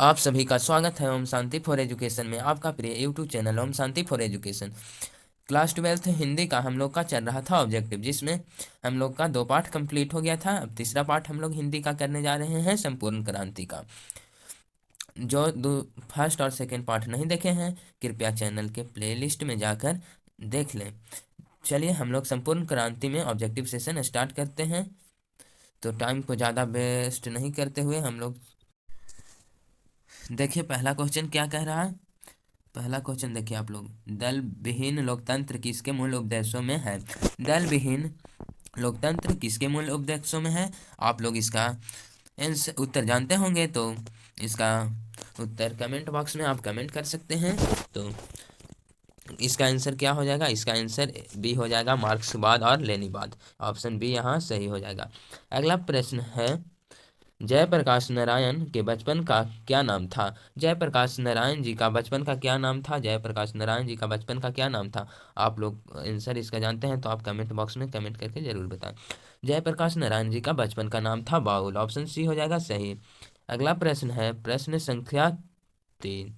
आप सभी का स्वागत है ओम शांति फॉर एजुकेशन में। आपका प्रिय YouTube channel Om Shanti for education. Class 12th Hindi का हम लोग का चल रहा था ऑब्जेक्टिव, जिसमें हम लोग का 2 पार्ट कंप्लीट हो गया था। अब तीसरा पार्ट हम लोग हिंदी का करने जा रहे हैं, संपूर्ण क्रांति का। जो दो फर्स्ट और सेकेंड पार्ट नहीं देखे हैं, कृपया चैनल के प्लेलिस्ट में जाकर देख लें। चलिए हम लोग संपूर्ण क्रांति में ऑब्जेक्टिव सेशन स्टार्ट करते हैं। तो टाइम को ज़्यादा वेस्ट नहीं करते हुए हम लोग देखिए पहला क्वेश्चन क्या कह रहा है। पहला क्वेश्चन देखिए आप लोग, दल विहीन लोकतंत्र किसके मूल उपदेशों में है। दल विहीन लोकतंत्र किसके मूल उपदेशों में है। आप लोग इसका उत्तर जानते होंगे, तो इसका उत्तर कमेंट बॉक्स में आप कमेंट कर सकते हैं। तो इसका आंसर क्या हो जाएगा, इसका आंसर बी हो जाएगा, मार्क्सवाद और लेनिनवाद। ऑप्शन बी यहाँ सही हो जाएगा। अगला प्रश्न है, जयप्रकाश नारायण के बचपन का क्या नाम था। जयप्रकाश नारायण जी का बचपन का क्या नाम था। जयप्रकाश नारायण जी का बचपन का क्या नाम था। आप लोग आंसर इसका जानते हैं तो आप कमेंट बॉक्स में कमेंट करके जरूर बताएं। जयप्रकाश नारायण जी का बचपन का नाम था बाउल। ऑप्शन सी हो जाएगा सही। अगला प्रश्न है, प्रश्न संख्या 3,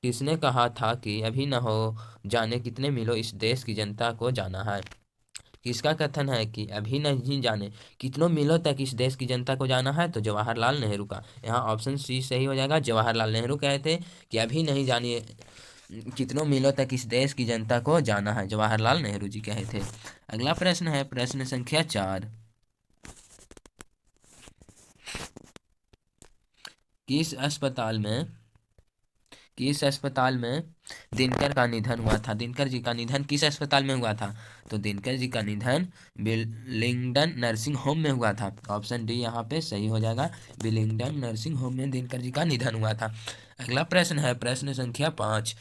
किसने कहा था कि अभी न हो जाने कितने मीलों इस देश की जनता को जाना है। किसका कथन है कि अभी नहीं जाने कितनों मीलों तक इस देश की जनता को जाना है। तो जवाहरलाल नेहरू का। यहाँ ऑप्शन सी सही हो जाएगा। जवाहरलाल नेहरू कहे थे कि अभी नहीं जानिए कितनों मीलों तक इस देश की जनता को जाना है, जवाहरलाल नेहरू जी कहे थे। अगला प्रश्न है, प्रश्न संख्या 4, किस अस्पताल में किस अस्पताल में दिनकर का निधन हुआ था। दिनकर जी का निधन किस अस्पताल में हुआ था। तो दिनकर जी का निधन बिलिंगडन नर्सिंग होम में हुआ था। ऑप्शन डी यहाँ पे सही हो जाएगा। बिलिंगडन नर्सिंग होम में दिनकर जी का निधन हुआ था। अगला प्रश्न है, प्रश्न संख्या 5,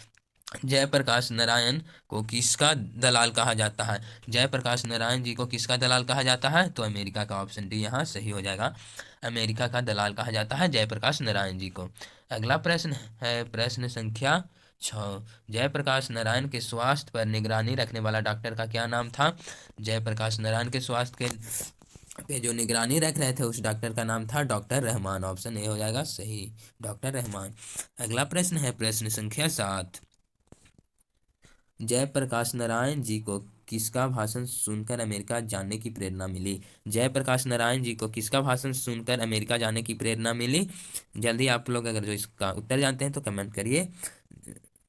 जयप्रकाश नारायण को किसका दलाल कहा जाता है। जयप्रकाश नारायण जी को किसका दलाल कहा जाता है। तो अमेरिका का। ऑप्शन डी यहाँ सही हो जाएगा। अमेरिका का दलाल कहा जाता है जयप्रकाश नारायण जी को। अगला प्रश्न है, प्रश्न संख्या 6, जयप्रकाश नारायण के स्वास्थ्य पर निगरानी रखने वाला डॉक्टर का क्या नाम था। जयप्रकाश नारायण के स्वास्थ्य के पे जो निगरानी रख रहे थे उस डॉक्टर का नाम था डॉक्टर रहमान। ऑप्शन ए हो जाएगा सही, डॉक्टर रहमान। अगला प्रश्न है, प्रश्न संख्या 7, जयप्रकाश नारायण जी को किसका भाषण सुनकर अमेरिका जाने की प्रेरणा मिली। जयप्रकाश नारायण जी को किसका भाषण सुनकर अमेरिका जाने की प्रेरणा मिली। जल्दी आप लोग अगर जो इसका उत्तर जानते हैं तो कमेंट करिए।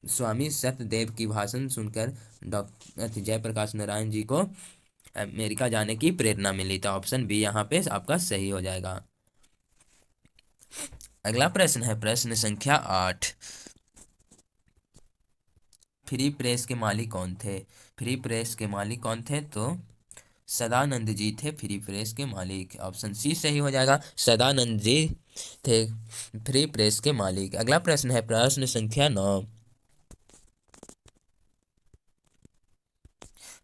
स्वामी सत्यदेव की भाषण सुनकर डॉक्टर जयप्रकाश नारायण जी को अमेरिका जाने की प्रेरणा मिली। तो ऑप्शन बी यहाँ पे आपका सही हो जाएगा। अगला प्रश्न है, प्रश्न संख्या 8, फ्री प्रेस के मालिक कौन थे। फ्री प्रेस के मालिक कौन थे। तो सदानंद जी थे फ्री प्रेस के मालिक। ऑप्शन सी सही हो जाएगा, सदानंद जी थे फ्री प्रेस के मालिक। अगला प्रश्न है, प्रश्न संख्या 9,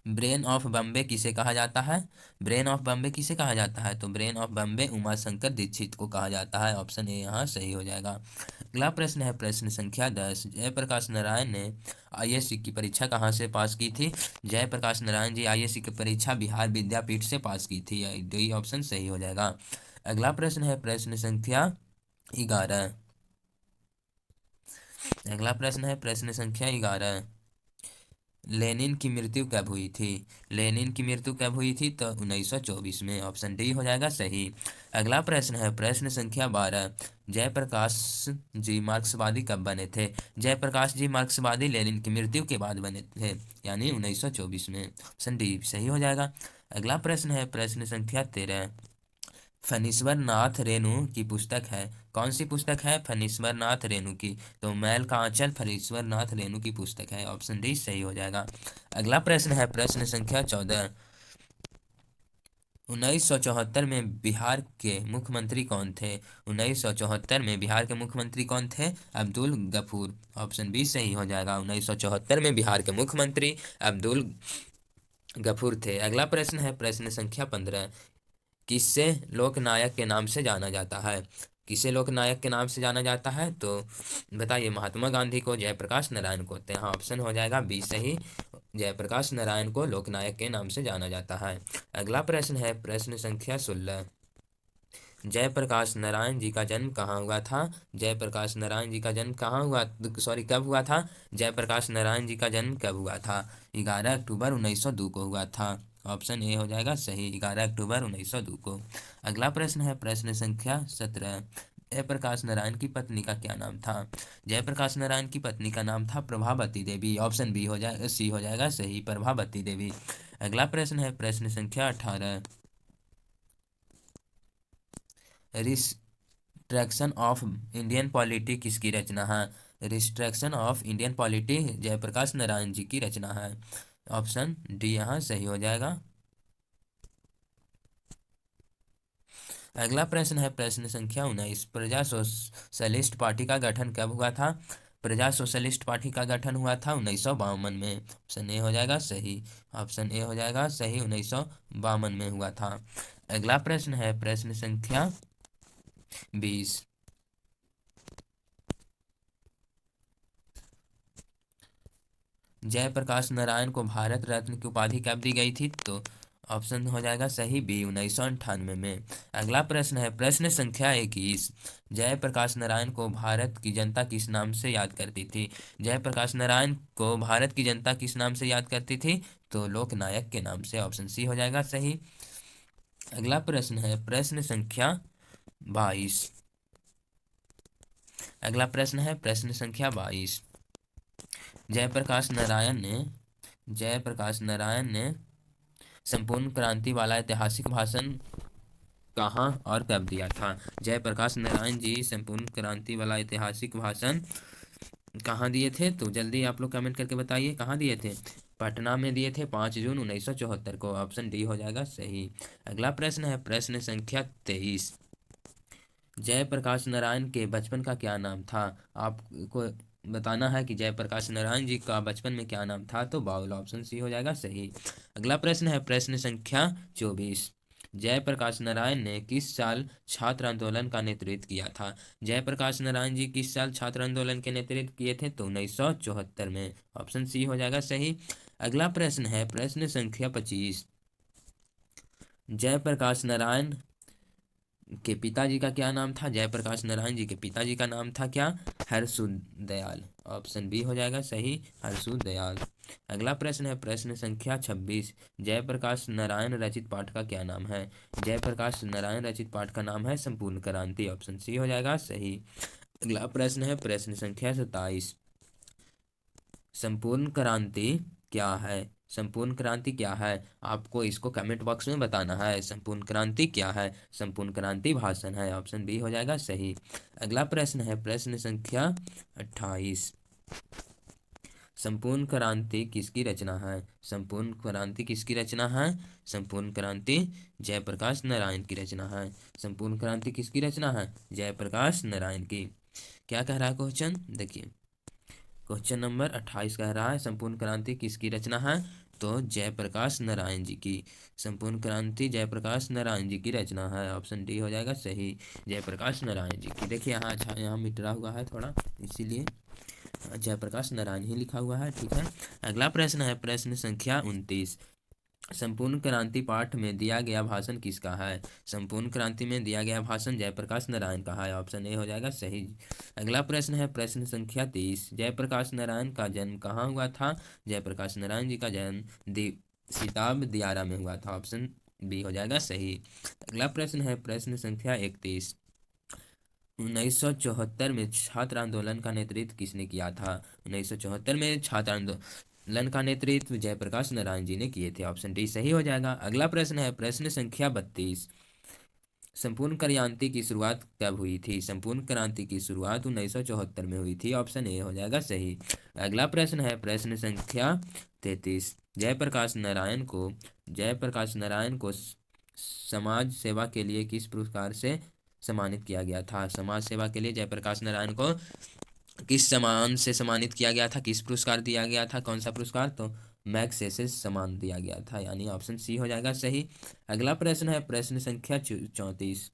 ब्रेन ऑफ बम्बे किसे कहा जाता है। ब्रेन ऑफ बम्बे किसे कहा जाता है। तो ब्रेन ऑफ बम्बे उमा शंकर दीक्षित को कहा जाता है। ऑप्शन ए यहाँ सही हो जाएगा। अगला प्रश्न है, प्रश्न संख्या 10, जयप्रकाश नारायण ने आईएएस की परीक्षा कहाँ से पास की थी। जयप्रकाश नारायण जी आईएएस की परीक्षा बिहार विद्यापीठ से पास की थी। डी ऑप्शन सही हो जाएगा। अगला प्रश्न है, प्रश्न संख्या 11, अगला प्रश्न है, प्रश्न संख्या 11, लेनिन की मृत्यु कब हुई थी। लेनिन की मृत्यु कब हुई थी। तो 1924 में। ऑप्शन डी हो जाएगा सही। अगला प्रश्न है, प्रश्न संख्या 12, जयप्रकाश जी मार्क्सवादी कब बने थे। जयप्रकाश जी मार्क्सवादी लेनिन की मृत्यु के बाद बने थे, यानी 1924 में। ऑप्शन डी सही हो जाएगा। अगला प्रश्न है, प्रश्न संख्या 13, फणीश्वर नाथ रेणु की पुस्तक है। कौन सी पुस्तक है। फणीश्वर नाथ रेणु की। तो मैल का आंचल फणीश्वर नाथ रेणु की पुस्तक है। ऑप्शन डी सही हो जाएगा। अगला प्रश्न है, प्रश्न संख्या 14, 1974 में बिहार के मुख्यमंत्री कौन थे। 1974 में बिहार के मुख्यमंत्री कौन थे। अब्दुल गफूर। ऑप्शन बी सही हो जाएगा। 1974 में बिहार के मुख्यमंत्री अब्दुल गफूर थे। अगला प्रश्न है, प्रश्न संख्या 15, किसे लोकनायक के नाम से जाना जाता है। किसे लोकनायक के नाम से जाना जाता है। तो बताइए, महात्मा गांधी को, जयप्रकाश नारायण को। तो यहाँ ऑप्शन हो जाएगा बी सही, जयप्रकाश नारायण को लोकनायक के नाम से जाना जाता है। अगला प्रश्न है, प्रश्न संख्या 16, जयप्रकाश नारायण जी का जन्म कहाँ हुआ था? जयप्रकाश नारायण जी का जन्म कहाँ हुआ, सॉरी कब हुआ था? जयप्रकाश नारायण जी का जन्म कब हुआ था? 11 अक्टूबर 1902 को हुआ था। ऑप्शन ए हो जाएगा सही, 11 अक्टूबर 1902 को। अगला प्रश्न है प्रश्न संख्या 17। जयप्रकाश नारायण की पत्नी का क्या नाम था? जयप्रकाश नारायण की पत्नी का नाम था प्रभावती देवी। ऑप्शन बी हो जाएगा, सी हो जाएगा सही, प्रभावती देवी। अगला प्रश्न है प्रश्न संख्या 18। रिस्ट्रक्शन ऑफ इंडियन पॉलिटी किसकी रचना है? Reconstruction of Indian polity Jayaprakash Narayan ji की रचना है। ऑप्शन डी यहाँ सही हो जाएगा। अगला प्रश्न है प्रश्न संख्या 19। प्रजा सोशलिस्ट पार्टी का गठन कब हुआ था? प्रजा सोशलिस्ट पार्टी का गठन हुआ था 1952 में। ऑप्शन ए हो जाएगा सही, ऑप्शन ए हो जाएगा सही, 1952 में हुआ था। अगला प्रश्न है प्रश्न संख्या 20। जयप्रकाश नारायण को भारत रत्न की उपाधि कब दी गई थी? तो ऑप्शन हो जाएगा सही बी, 1998 में। अगला प्रश्न है प्रश्न संख्या 21। जयप्रकाश नारायण को भारत की जनता किस नाम से याद करती थी? जयप्रकाश नारायण को भारत की जनता किस नाम से याद करती थी? तो लोकनायक के नाम से। ऑप्शन सी हो जाएगा सही। अगला प्रश्न है प्रश्न संख्या 22। अगला प्रश्न है प्रश्न संख्या 22। जयप्रकाश नारायण ने संपूर्ण क्रांति वाला ऐतिहासिक भाषण कहाँ और कब दिया था? जयप्रकाश नारायण जी संपूर्ण क्रांति वाला ऐतिहासिक भाषण कहाँ दिए थे? तो जल्दी आप लोग कमेंट करके बताइए कहाँ दिए थे। पटना में दिए थे 5 जून 1974 को। ऑप्शन डी हो जाएगा सही। अगला प्रश्न है प्रश्न संख्या 23। जयप्रकाश नारायण के बचपन का क्या नाम था? आपको बताना है कि जयप्रकाश नारायण जी का बचपन में क्या नाम था। तो बाउल। ऑप्शन सी हो जाएगा सही। अगला प्रश्न है प्रश्न संख्या 24। जयप्रकाश नारायण ने किस साल छात्र आंदोलन का नेतृत्व किया था? जयप्रकाश नारायण जी किस साल छात्र आंदोलन के नेतृत्व किए थे? तो 1974 में। ऑप्शन सी हो जाएगा सही। अगला प्रश्न है प्रश्न संख्या 25। जयप्रकाश नारायण के पिताजी का क्या नाम था? जयप्रकाश नारायण जी के पिताजी का नाम था क्या? हर्षुदयाल। ऑप्शन बी हो जाएगा सही, हर्षुदयाल। अगला प्रश्न है प्रश्न संख्या 26। जयप्रकाश नारायण रचित पाठ का क्या नाम है? जयप्रकाश नारायण रचित पाठ का नाम है संपूर्ण क्रांति। ऑप्शन सी हो जाएगा सही। अगला प्रश्न है प्रश्न संख्या 27। संपूर्ण क्रांति क्या है? संपूर्ण क्रांति क्या है? आपको इसको कमेंट बॉक्स में बताना है। संपूर्ण क्रांति क्या है? संपूर्ण क्रांति भाषण है। ऑप्शन बी हो जाएगा सही। अगला प्रश्न है प्रश्न संख्या 28। संपूर्ण क्रांति किसकी रचना है? संपूर्ण क्रांति किसकी रचना है? संपूर्ण क्रांति जयप्रकाश नारायण की रचना है। संपूर्ण क्रांति किसकी रचना है? जयप्रकाश नारायण की। क्या कह रहा है क्वेश्चन देखिए। क्वेश्चन नंबर 28 कह रहा है संपूर्ण क्रांति किसकी रचना है? तो जयप्रकाश नारायण जी की। संपूर्ण क्रांति जयप्रकाश नारायण जी की रचना है। ऑप्शन डी हो जाएगा सही, जयप्रकाश नारायण जी की। देखिए यहाँ अच्छा यहाँ मिटरा हुआ है थोड़ा, इसीलिए जयप्रकाश नारायण ही लिखा हुआ है, ठीक है। अगला प्रश्न है प्रश्न संख्या 29। संपूर्ण क्रांति पाठ में दिया गया भाषण किसका है? संपूर्ण क्रांति में दिया गया भाषण जयप्रकाश नारायण का है। ऑप्शन ए हो जाएगा सही। अगला प्रश्न है प्रश्न संख्या 30। जयप्रकाश नारायण का जन्म कहाँ हुआ था? जयप्रकाश नारायण जी का जन्म सिताब दियारा में हुआ था। ऑप्शन बी हो जाएगा सही। अगला प्रश्न है प्रश्न संख्या 31। 1974 में छात्र आंदोलन का नेतृत्व किसने किया था? 1974 में छात्र आंदोलन का नेतृत्व जयप्रकाश नारायण जी ने किए थे। ऑप्शन डी सही हो जाएगा। अगला प्रश्न है प्रश्न संख्या 32। संपूर्ण क्रांति की शुरुआत कब हुई थी? संपूर्ण क्रांति की शुरुआत 1974 में हुई थी। ऑप्शन ए हो जाएगा सही। अगला प्रश्न है प्रश्न संख्या 33। जयप्रकाश नारायण को समाज सेवा के लिए किस पुरस्कार से सम्मानित किया गया था? समाज सेवा के लिए जयप्रकाश नारायण को किस सम्मान से सम्मानित किया गया था? किस पुरस्कार दिया गया था? कौन सा पुरस्कार? तो मैग्सेसे सम्मान दिया गया था, यानी ऑप्शन सी हो जाएगा सही। अगला प्रश्न है प्रश्न संख्या 34।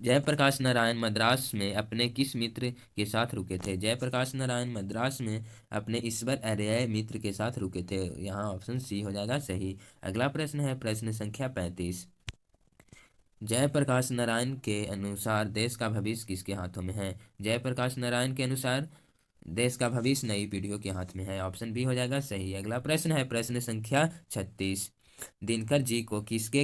जयप्रकाश नारायण मद्रास में अपने किस मित्र के साथ रुके थे? जयप्रकाश नारायण मद्रास में अपने ईश्वर आर्य मित्र के साथ रुके थे। यहाँ ऑप्शन सी हो जाएगा सही। अगला प्रश्न है प्रश्न संख्या 35। जयप्रकाश नारायण के अनुसार देश का भविष्य किसके हाथों में है? जयप्रकाश नारायण के अनुसार देश का भविष्य नई पीढ़ियों के हाथ में है। ऑप्शन बी हो जाएगा सही। अगला प्रश्न है प्रश्न संख्या 36। दिनकर जी को किसके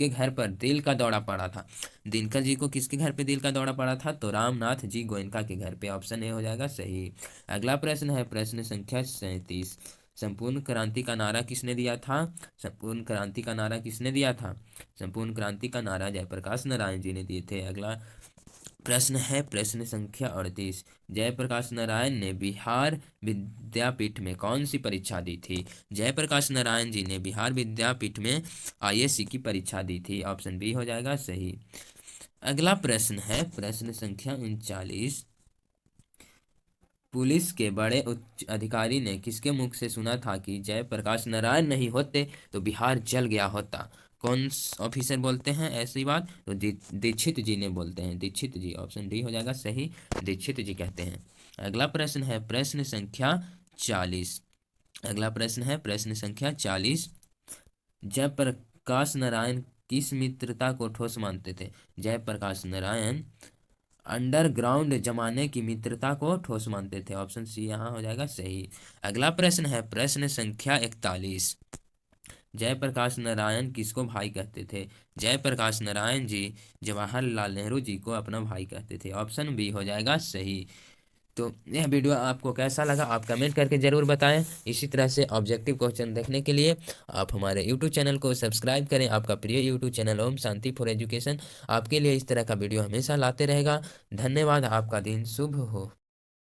घर पर दिल का दौरा पड़ा था? दिनकर जी को किसके घर पे दिल का दौरा पड़ा था? तो रामनाथ जी गोयनका के घर पे। ऑप्शन ए हो जाएगा सही। अगला प्रश्न है प्रश्न संख्या 37। संपूर्ण क्रांति का नारा किसने दिया था? संपूर्ण क्रांति का नारा किसने दिया था? संपूर्ण क्रांति का नारा जयप्रकाश नारायण जी ने दिए थे। अगला प्रश्न है प्रश्न संख्या 38। जयप्रकाश नारायण ने बिहार विद्यापीठ में कौन सी परीक्षा दी थी? जयप्रकाश नारायण जी ने बिहार विद्यापीठ में आईएएस की परीक्षा दी थी। ऑप्शन बी हो जाएगा सही। अगला प्रश्न है प्रश्न संख्या 39। पुलिस के बड़े उच्च अधिकारी ने किसके मुख से सुना था कि जयप्रकाश नारायण नहीं होते तो बिहार जल गया होता? कौन ऑफिसर बोलते हैं ऐसी बात? तो दीक्षित जी ने बोलते हैं, दीक्षित जी। ऑप्शन डी हो जाएगा सही, दीक्षित जी कहते हैं। अगला प्रश्न है प्रश्न संख्या 40। अगला प्रश्न है प्रश्न संख्या 40। जयप्रकाश नारायण किस मित्रता को ठोस मानते थे? जयप्रकाश नारायण अंडरग्राउंड जमाने की मित्रता को ठोस मानते थे। ऑप्शन सी यहाँ हो जाएगा सही। अगला प्रश्न है प्रश्न संख्या 41। जयप्रकाश नारायण किसको भाई कहते थे? जयप्रकाश नारायण जी जवाहरलाल नेहरू जी को अपना भाई कहते थे। ऑप्शन बी हो जाएगा सही। तो यह वीडियो आपको कैसा लगा आप कमेंट करके ज़रूर बताएं। इसी तरह से ऑब्जेक्टिव क्वेश्चन देखने के लिए आप हमारे यूट्यूब चैनल को सब्सक्राइब करें। आपका प्रिय YouTube channel Om Shanti for education आपके लिए इस तरह का वीडियो हमेशा लाते रहेगा। धन्यवाद। आपका दिन शुभ हो।